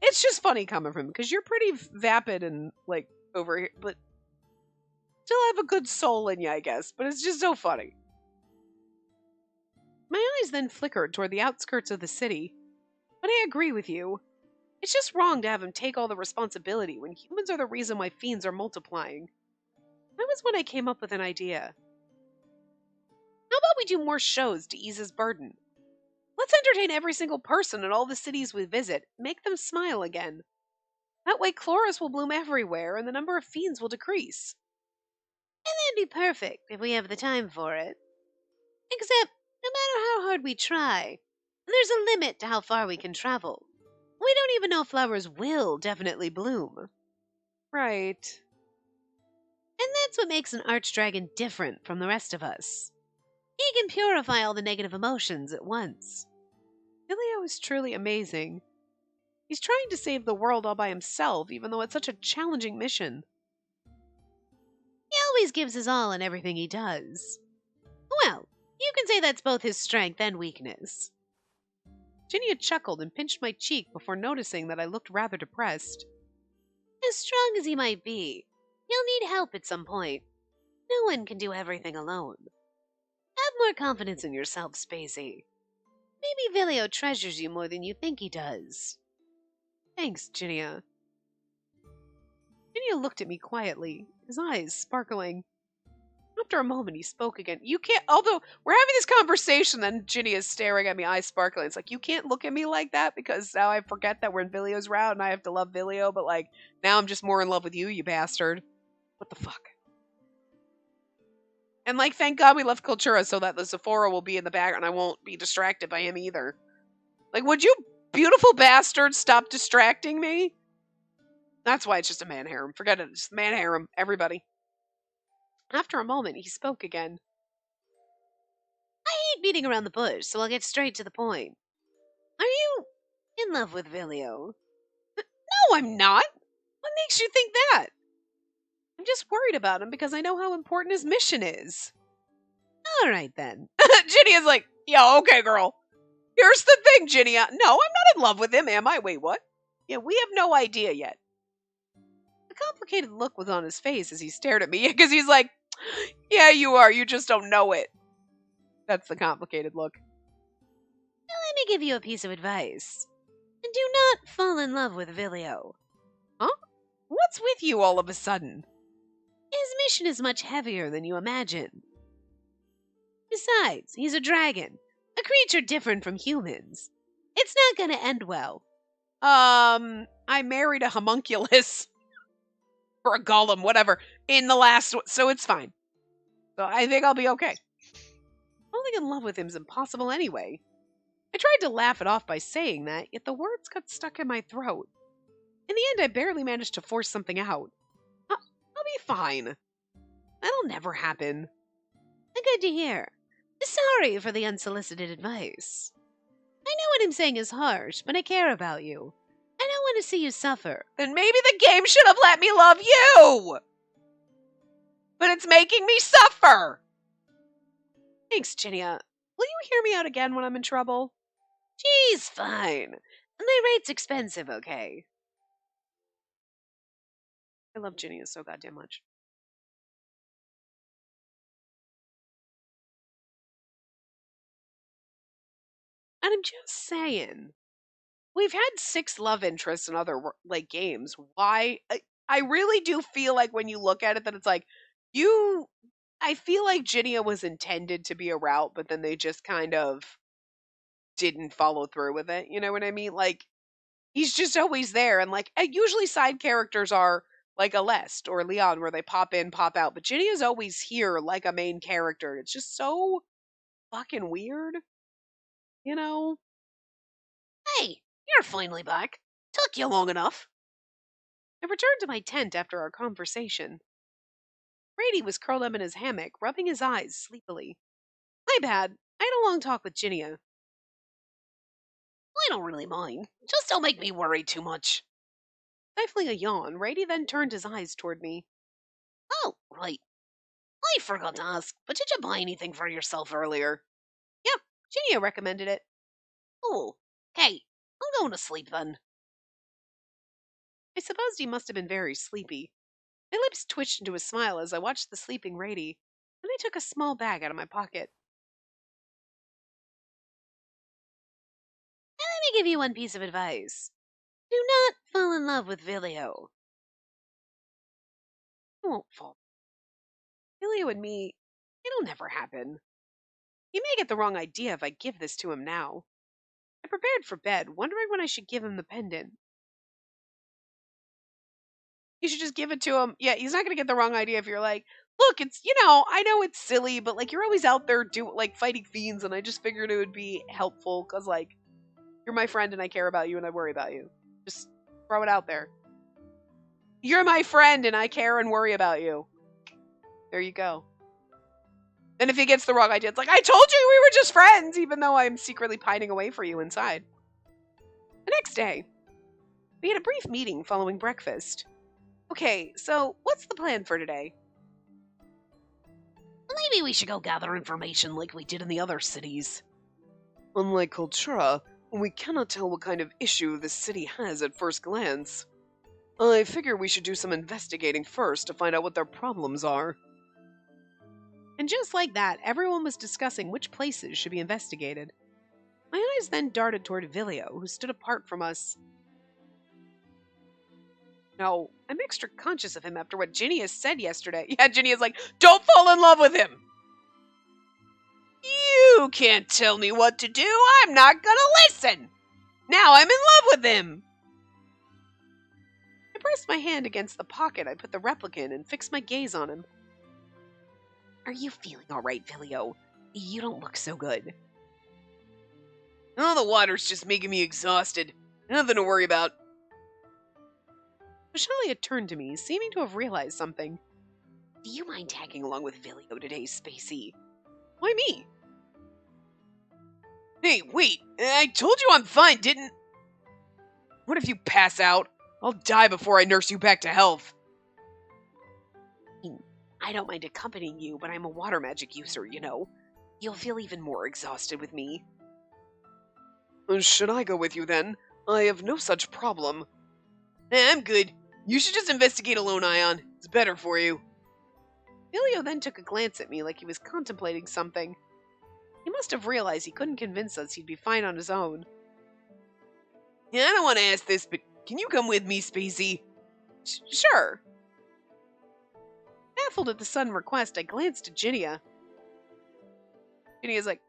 it's just funny coming from him, because you're pretty vapid and, like, over here, but still have a good soul in you, I guess. But it's just so funny. My eyes then flickered toward the outskirts of the city. But I agree with you. It's just wrong to have him take all the responsibility when humans are the reason why fiends are multiplying. That was when I came up with an idea. How about we do more shows to ease his burden? Let's entertain every single person in all the cities we visit, make them smile again. That way Chloris will bloom everywhere and the number of fiends will decrease. And that'd be perfect if we have the time for it. Except, no matter how hard we try, there's a limit to how far we can travel. We don't even know if flowers will definitely bloom. Right. And that's what makes an archdragon different from the rest of us. He can purify all the negative emotions at once. Vilio is truly amazing. He's trying to save the world all by himself, even though it's such a challenging mission. He always gives his all in everything he does. Well, you can say that's both his strength and weakness. Ginia chuckled and pinched my cheek before noticing that I looked rather depressed. As strong as he might be, he'll need help at some point. No one can do everything alone. Have more confidence in yourself, Spacey. Maybe Vilio treasures you more than you think he does. Thanks, Ginia. Ginia looked at me quietly, his eyes sparkling. Not After a moment, he spoke again. You can't, although we're having this conversation, then Ginny is staring at me, eyes sparkling. It's like, you can't look at me like that because now I forget that we're in Vilio's route and I have to love Vilio, but like, now I'm just more in love with you, you bastard. What the fuck? And like, thank God we left Kultura so that the Sephora will be in the background. I won't be distracted by him either. Like, would you beautiful bastard stop distracting me? That's why it's just a man harem. Forget it. It's just man harem. Everybody. After a moment, he spoke again. I hate beating around the bush, so I'll get straight to the point. Are you in love with Vilio? No, I'm not. What makes you think that? I'm just worried about him because I know how important his mission is. All right, then. Ginny is like, yeah, okay, girl. Here's the thing, Ginny. No, I'm not in love with him, am I? Wait, what? Yeah, we have no idea yet. A complicated look was on his face as he stared at me because he's like, yeah, you are. You just don't know it. That's the complicated look. Now let me give you a piece of advice. Do not fall in love with Vilio. Huh? What's with you all of a sudden? His mission is much heavier than you imagine. Besides, he's a dragon, a creature different from humans. It's not going to end well. I married a homunculus or a golem, whatever, in the last one, so it's fine. So I think I'll be okay. Falling in love with him is impossible anyway. I tried to laugh it off by saying that, yet the words got stuck in my throat. In the end, I barely managed to force something out. I'll be fine. That'll never happen. Good to hear. Sorry for the unsolicited advice. I know what I'm saying is harsh, but I care about you. I don't want to see you suffer. Then maybe the game should have let me love you! But it's making me suffer! Thanks, Ginia. Will you hear me out again when I'm in trouble? She's fine. My rate's expensive, okay? I love Ginia so goddamn much. And I'm just saying, we've had 6 love interests in other like games. Why? I really do feel like when you look at it that it's like I feel like Ginia was intended to be a route, but then they just kind of didn't follow through with it. You know what I mean? Like, he's just always there, and like usually side characters are like Aleste or Leon, where they pop in, pop out, but Ginia's always here like a main character. It's just so fucking weird. You know? Hey, you're finally back. Took you long enough. I returned to my tent after our conversation. Brady was curled up in his hammock, rubbing his eyes sleepily. My bad. I had a long talk with Ginia. I don't really mind. Just don't make me worry too much. Stifling a yawn, Brady then turned his eyes toward me. Oh, right. I forgot to ask, but did you buy anything for yourself earlier? Yep, Ginia recommended it. Oh, hey, I'm going to sleep then. I supposed he must have been very sleepy. My lips twitched into a smile as I watched the sleeping Rady, and I took a small bag out of my pocket. Now let me give you one piece of advice. Do not fall in love with Vilio. I won't fall. Vilio and me, it'll never happen. He may get the wrong idea if I give this to him now. I prepared for bed, wondering when I should give him the pendant. You should just give it to him. Yeah, he's not going to get the wrong idea if you're like, look, it's, I know it's silly, but like you're always out there fighting fiends, and I just figured it would be helpful because like you're my friend and I care about you and I worry about you. Just throw it out there. You're my friend and I care and worry about you. There you go. And if he gets the wrong idea, it's like, I told you we were just friends, even though I'm secretly pining away for you inside. The next day, we had a brief meeting following breakfast. Okay, so what's the plan for today? Maybe we should go gather information like we did in the other cities. Unlike Kultura, we cannot tell what kind of issue this city has at first glance. I figure we should do some investigating first to find out what their problems are. And just like that, everyone was discussing which places should be investigated. My eyes then darted toward Vilio, who stood apart from us. No, I'm extra conscious of him after what Ginny has said yesterday. Yeah, Ginny is like, don't fall in love with him! You can't tell me what to do. I'm not gonna listen! Now I'm in love with him! I pressed my hand against the pocket I put the replica in and fixed my gaze on him. Are you feeling all right, Vilio? You don't look so good. Oh, the water's just making me exhausted. Nothing to worry about. Michelle had turned to me, seeming to have realized something. Do you mind tagging along with Vilio today, Spacey? Why me? Hey, wait. I told you I'm fine, didn't... What if you pass out? I'll die before I nurse you back to health. I don't mind accompanying you, but I'm a water magic user, you know. You'll feel even more exhausted with me. Should I go with you then? I have no such problem. I'm good. You should just investigate alone, Ion. It's better for you. Vilio then took a glance at me like he was contemplating something. He must have realized he couldn't convince us he'd be fine on his own. Yeah, I don't want to ask this, but can you come with me, Spacey? Sure. Baffled at the sudden request, I glanced at Ginnia. Ginnia's like...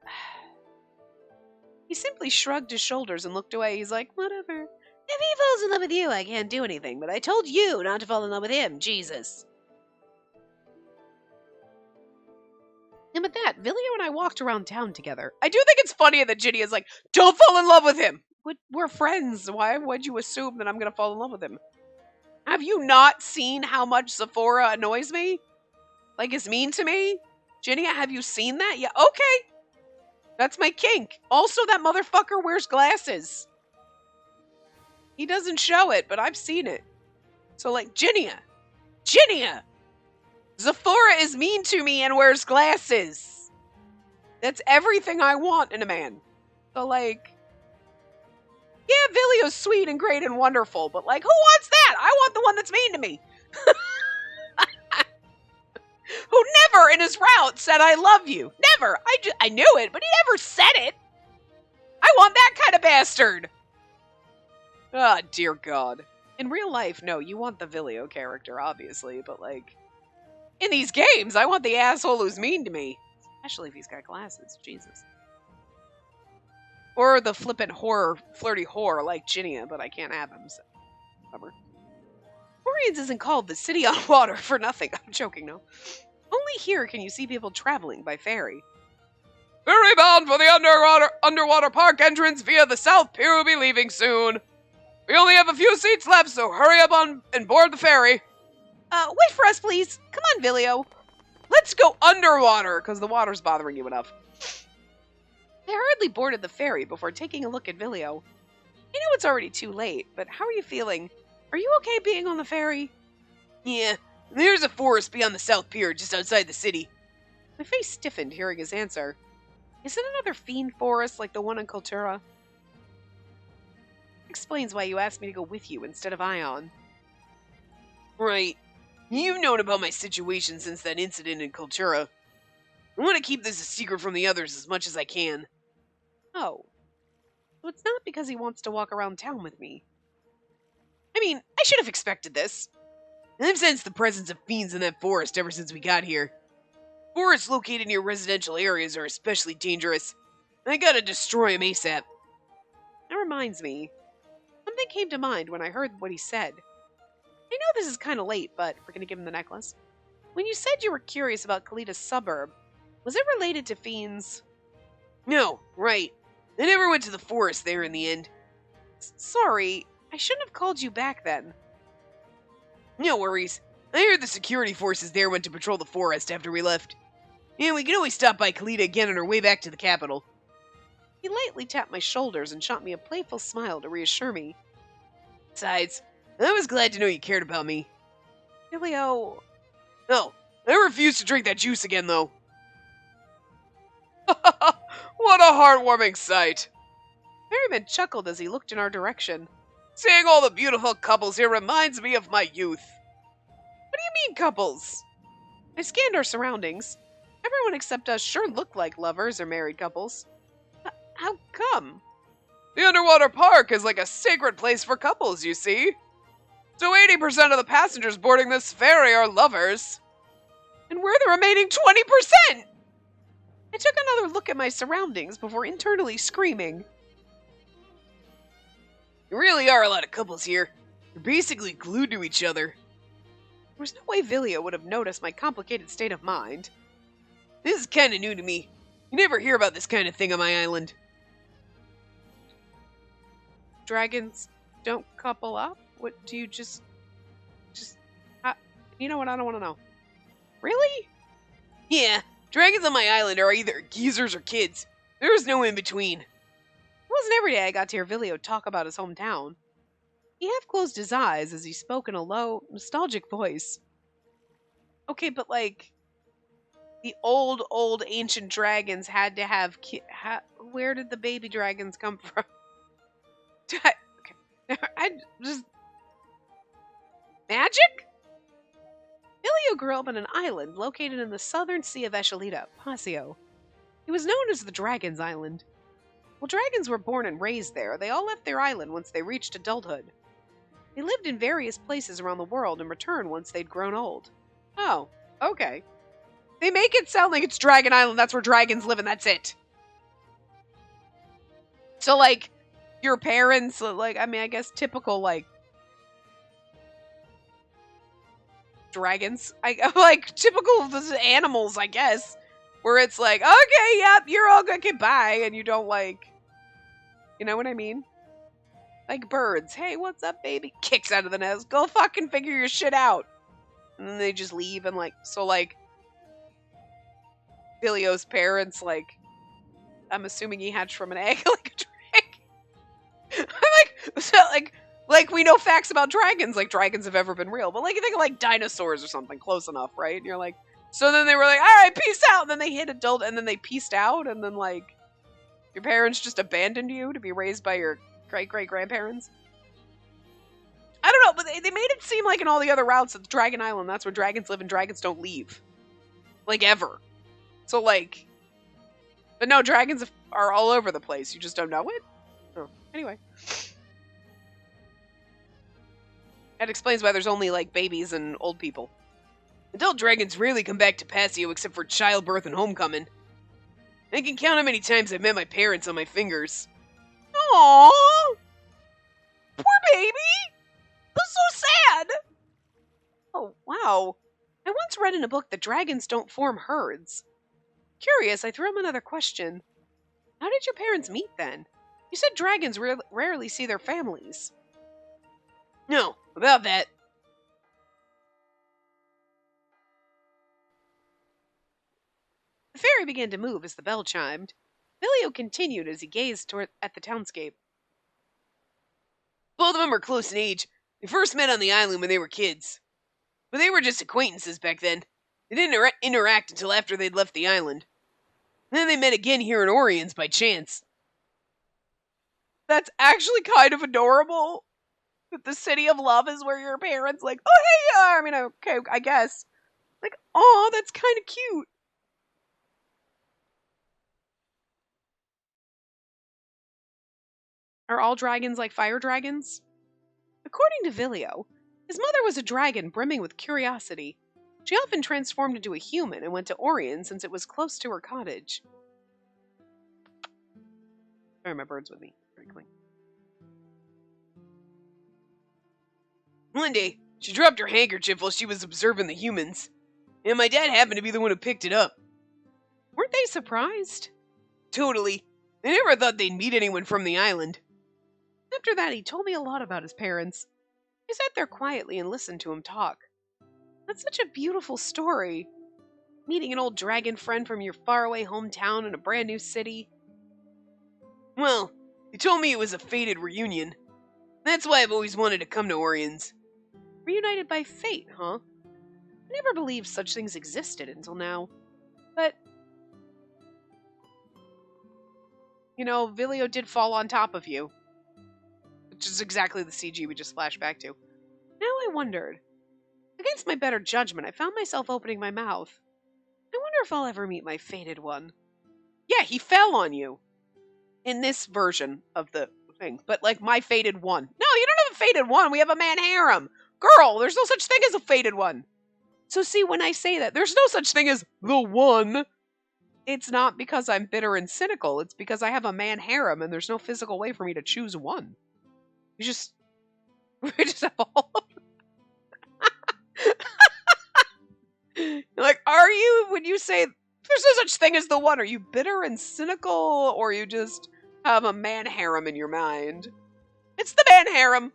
He simply shrugged his shoulders and looked away. He's like, whatever. If he falls in love with you, I can't do anything, but I told you not to fall in love with him, Jesus. And with that, Vilio and I walked around town together. I do think it's funny that Ginny is like, don't fall in love with him! We're friends. Why would you assume that I'm going to fall in love with him? Have you not seen how much Sephora annoys me? Like, is mean to me? Ginny, have you seen that? Yeah, okay. That's my kink. Also, that motherfucker wears glasses. He doesn't show it, but I've seen it. So, like, Ginnia! Zephora is mean to me and wears glasses. That's everything I want in a man. So, like... Yeah, Vilio's sweet and great and wonderful, but, like, who wants that? I want the one that's mean to me. Who never in his route said, I love you. Never. I knew it, but he never said it. I want that kind of bastard. Ah, dear God. In real life, no, you want the Vilio character, obviously, but, like, in these games, I want the asshole who's mean to me. Especially if he's got glasses. Jesus. Or the flippant flirty whore like Ginnia, but I can't have him, so whatever. Oriens isn't called the City on Water for nothing. I'm joking, no. Only here can you see people traveling by ferry. Ferry bound for the underwater park entrance via the South Pier will be leaving soon. We only have a few seats left, so hurry up on and board the ferry. Wait for us, please. Come on, Vilio. Let's go underwater, because the water's bothering you enough. I hurriedly boarded the ferry before taking a look at Vilio. I know it's already too late, but how are you feeling? Are you okay being on the ferry? Yeah, there's a forest beyond the South Pier, just outside the city. My face stiffened hearing his answer. Is it another fiend forest like the one in Kultura? Explains why you asked me to go with you instead of Ion. Right. You've known about my situation since that incident in Kultura. I want to keep this a secret from the others as much as I can. Oh. So it's not because he wants to walk around town with me. I mean, I should have expected this. I've sensed the presence of fiends in that forest ever since we got here. Forests located near residential areas are especially dangerous. I gotta destroy them ASAP. That reminds me. Something came to mind when I heard what he said. I know this is kind of late, but we're gonna give him the necklace. When you said you were curious about Kalita's suburb, was it related to fiends? No, right. I never went to the forest there in the end. Sorry, I shouldn't have called you back then. No worries. I heard the security forces there went to patrol the forest after we left. And we can always stop by Kalita again on our way back to the capital. He lightly tapped my shoulders and shot me a playful smile to reassure me. Besides, I was glad to know you cared about me. Vilio... Oh, I refuse to drink that juice again, though. What a heartwarming sight. Merriman chuckled as he looked in our direction. Seeing all the beautiful couples here reminds me of my youth. What do you mean, couples? I scanned our surroundings. Everyone except us sure looked like lovers or married couples. How come? The underwater park is like a sacred place for couples, you see. So 80% of the passengers boarding this ferry are lovers. And we're the remaining 20%! I took another look at my surroundings before internally screaming. There really are a lot of couples here. They're basically glued to each other. There was no way Vilio would have noticed my complicated state of mind. This is kind of new to me. You never hear about this kind of thing on my island. Dragons don't couple up? What, do you just... you know what, I don't want to know. Really? Yeah, dragons on my island are either geezers or kids. There's no in between. It wasn't every day I got to hear Vilio talk about his hometown. He half closed his eyes as he spoke in a low, nostalgic voice. Okay, but like, the old ancient dragons had to have where did the baby dragons come from? Okay, I just... Magic? Vilio grew up on an island located in the southern sea of Eshelita, Pasio. It was known as the Dragon's Island. While dragons were born and raised there, they all left their island once they reached adulthood. They lived in various places around the world and returned once they'd grown old. Oh, okay. They make it sound like it's Dragon Island, that's where dragons live, and that's it. So, like, your parents, like, I mean, I guess typical, like, dragons, like, typical animals, I guess, where it's like, okay, yep, you're all good, okay, bye, and you don't, like, you know what I mean? Like birds, hey, what's up, baby? Kicks out of the nest, go fucking figure your shit out. And then they just leave, and, like, so, like, Vilio's parents, like, I'm assuming he hatched from an egg, like a dragon. I'm like, so, like, we know facts about dragons, like dragons have ever been real, but like, you think of like dinosaurs or something, close enough, right? And you're like, so then they were like, alright, peace out, and then they hit adult, and then they peaced out, and then like, your parents just abandoned you to be raised by your great-great-grandparents? I don't know, but they made it seem like in all the other routes at Dragon Island, that's where dragons live and dragons don't leave. Like, ever. So, like, but no, dragons are all over the place. You just don't know it? Oh, anyway. That explains why there's only, like, babies and old people. Adult dragons rarely come back to Pasio except for childbirth and homecoming. I can count how many times I've met my parents on my fingers. Aww! Poor baby! That's so sad! Oh, wow. I once read in a book that dragons don't form herds. Curious, I threw him another question. How did your parents meet then? You said dragons rarely see their families. No, about that. The ferry began to move as the bell chimed. Vilio continued as he gazed at the townscape. Both of them are close in age. They first met on the island when they were kids. But they were just acquaintances back then. They didn't interact until after they'd left the island. And then they met again here in Oriens by chance. That's actually kind of adorable. That the city of love is where your parents like, oh hey, I mean, okay, I guess. Like, oh, that's kind of cute. Are all dragons like fire dragons? According to Vilio, his mother was a dragon brimming with curiosity. She often transformed into a human and went to Orien since it was close to her cottage. Sorry, my bird's with me. Frankly. One day, she dropped her handkerchief while she was observing the humans. And my dad happened to be the one who picked it up. Weren't they surprised? Totally. They never thought they'd meet anyone from the island. After that, he told me a lot about his parents. I sat there quietly and listened to him talk. That's such a beautiful story. Meeting an old dragon friend from your faraway hometown in a brand new city. Well, he told me it was a fated reunion. That's why I've always wanted to come to Oriens. Reunited by fate, huh? I never believed such things existed until now. But, you know, Vilio did fall on top of you. Which is exactly the CG we just flashed back to. Now I wondered. Against my better judgment, I found myself opening my mouth. I wonder if I'll ever meet my fated one. Yeah, he fell on you. In this version of the thing. But, like, my fated one. No, you don't have a fated one. We have a man harem. Girl, there's no such thing as a faded one. So see, when I say that, there's no such thing as the one. It's not because I'm bitter and cynical. It's because I have a man harem and there's no physical way for me to choose one. We just have all of them. Like, are you, when you say there's no such thing as the one, are you bitter and cynical, or you just have a man harem in your mind? It's the man harem.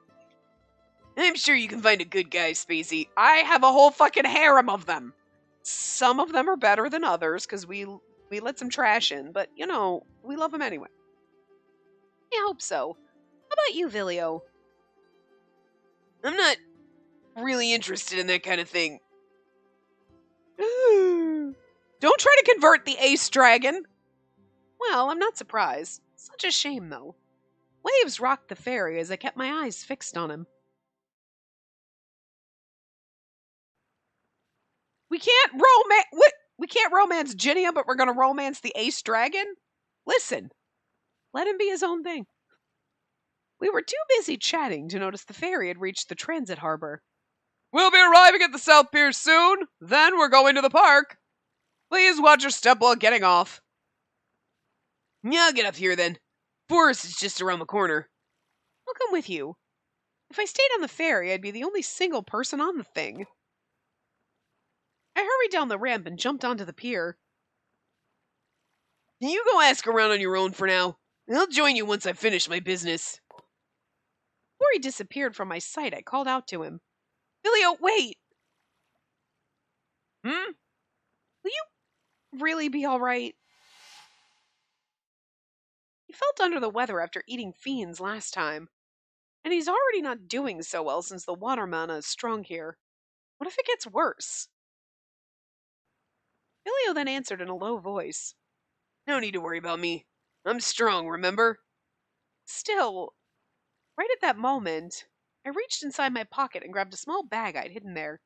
I'm sure you can find a good guy, Spacey. I have a whole fucking harem of them. Some of them are better than others, because we let some trash in, but, you know, we love them anyway. I hope so. How about you, Vilio? I'm not really interested in that kind of thing. Don't try to convert the ace dragon. Well, I'm not surprised. Such a shame, though. Waves rocked the ferry as I kept my eyes fixed on him. We can't romance Ginia, but we're gonna romance the ace dragon? Listen, let him be his own thing. We were too busy chatting to notice the ferry had reached the transit harbor. We'll be arriving at the South Pier soon. Then we're going to the park. Please watch your step while getting off. Yeah, I'll get up here then. Forest is just around the corner. I'll come with you. If I stayed on the ferry, I'd be the only single person on the thing. I hurried down the ramp and jumped onto the pier. You go ask around on your own for now. I'll join you once I finish my business. Before he disappeared from my sight, I called out to him. Vilio, wait! Will you really be alright? He felt under the weather after eating fiends last time, and he's already not doing so well since the water mana is strong here. What if it gets worse? Vilio then answered in a low voice. No need to worry about me. I'm strong, remember? Still, right at that moment, I reached inside my pocket and grabbed a small bag I'd hidden there.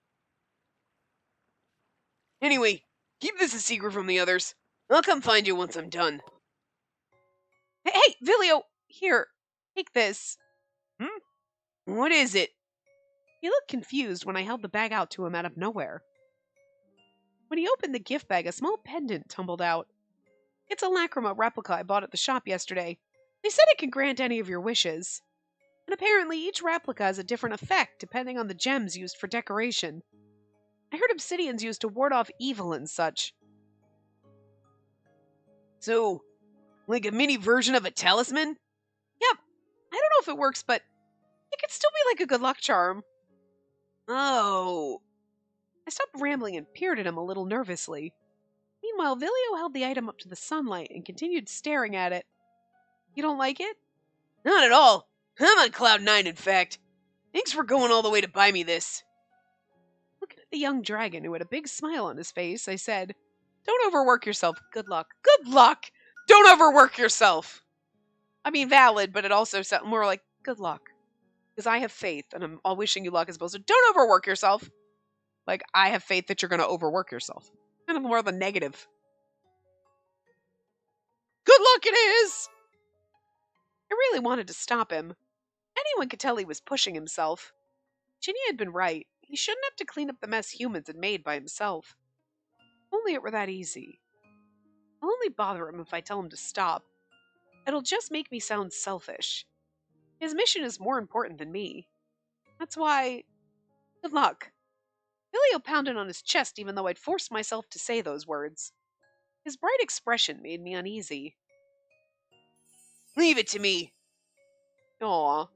Anyway, keep this a secret from the others. I'll come find you once I'm done. Hey, Vilio! Here, take this. What is it? He looked confused when I held the bag out to him out of nowhere. When he opened the gift bag, a small pendant tumbled out. It's a Lacrima replica I bought at the shop yesterday. They said it can grant any of your wishes. And apparently each replica has a different effect depending on the gems used for decoration. I heard obsidian's used to ward off evil and such. So, like a mini version of a talisman? Yep. I don't know if it works, but it could still be like a good luck charm. Oh. I stopped rambling and peered at him a little nervously. Meanwhile, Vilio held the item up to the sunlight and continued staring at it. You don't like it? Not at all. I'm on cloud 9, in fact. Thanks for going all the way to buy me this. Looking at the young dragon, who had a big smile on his face, I said, Don't overwork yourself. Good luck. Good luck! Don't overwork yourself! I mean, valid, but it also sounds more like, good luck. Because I have faith, and I'm all wishing you luck as opposed to, don't overwork yourself. Like, I have faith that you're going to overwork yourself. Kind of more of a negative. Good luck it is! I really wanted to stop him. Anyone could tell he was pushing himself. Ginny had been right. He shouldn't have to clean up the mess humans had made by himself. If only it were that easy. I'll only bother him if I tell him to stop. It'll just make me sound selfish. His mission is more important than me. That's why... Good luck. Vilio pounded on his chest even though I'd forced myself to say those words. His bright expression made me uneasy. Leave it to me. Aw.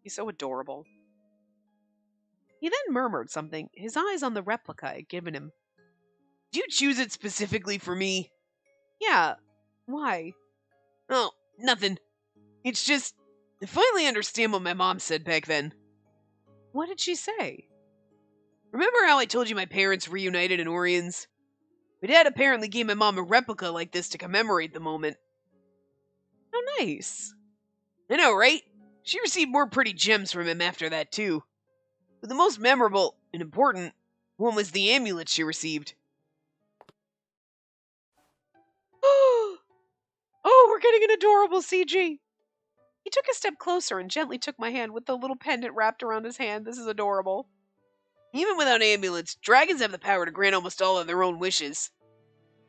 He's so adorable. He then murmured something, his eyes on the replica I'd given him. Did you choose it specifically for me? Yeah. Why? Oh, nothing. It's just, I finally understand what my mom said back then. What did she say? Remember how I told you my parents reunited in Orions? My dad apparently gave my mom a replica like this to commemorate the moment. How nice. I know, right? She received more pretty gems from him after that, too. But the most memorable and important one was the amulet she received. Oh, we're getting an adorable CG. He took a step closer and gently took my hand with the little pendant wrapped around his hand. This is adorable. Even without amulets, dragons have the power to grant almost all of their own wishes.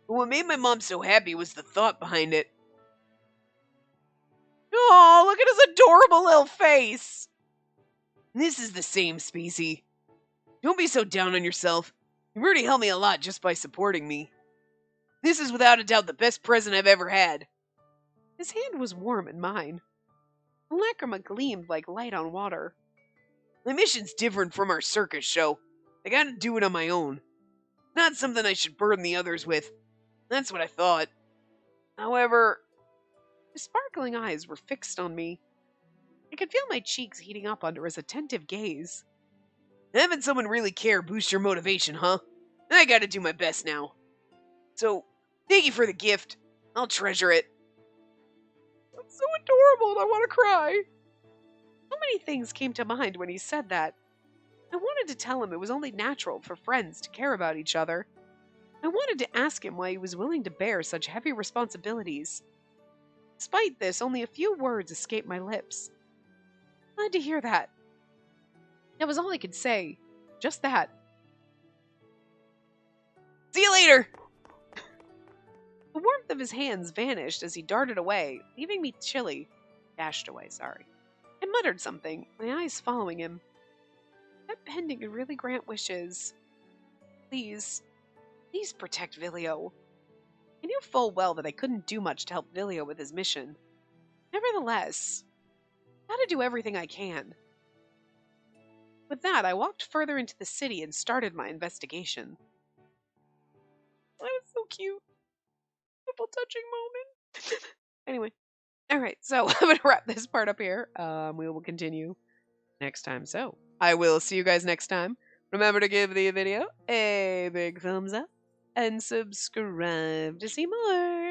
But what made my mom so happy was the thought behind it. Oh, look at his adorable little face. This is the same, Spacey. Don't be so down on yourself. You've already helped me a lot just by supporting me. This is without a doubt the best present I've ever had. His hand was warm in mine. The lacrima gleamed like light on water. My mission's different from our circus show. I gotta do it on my own. Not something I should burden the others with. That's what I thought. However, his sparkling eyes were fixed on me. I could feel my cheeks heating up under his attentive gaze. Having someone really care boosts your motivation, huh? I gotta do my best now. So, thank you for the gift. I'll treasure it. That's so adorable and I want to cry. So many things came to mind when he said that. I wanted to tell him it was only natural for friends to care about each other. I wanted to ask him why he was willing to bear such heavy responsibilities. Despite this, only a few words escaped my lips. Glad to hear that. That was all I could say. Just that. See you later! The warmth of his hands vanished as he darted away, leaving me chilly. Dashed away, sorry. I muttered something, my eyes following him. That pendant could really grant wishes. Please, please protect Vilio. I knew full well that I couldn't do much to help Vilio with his mission. Nevertheless, I gotta do everything I can. With that, I walked further into the city and started my investigation. That was so cute. Beautiful, touching moment. Anyway, alright, so I'm gonna wrap this part up here. We will continue next time. So, I will see you guys next time. Remember to give the video a big thumbs up and subscribe to see more.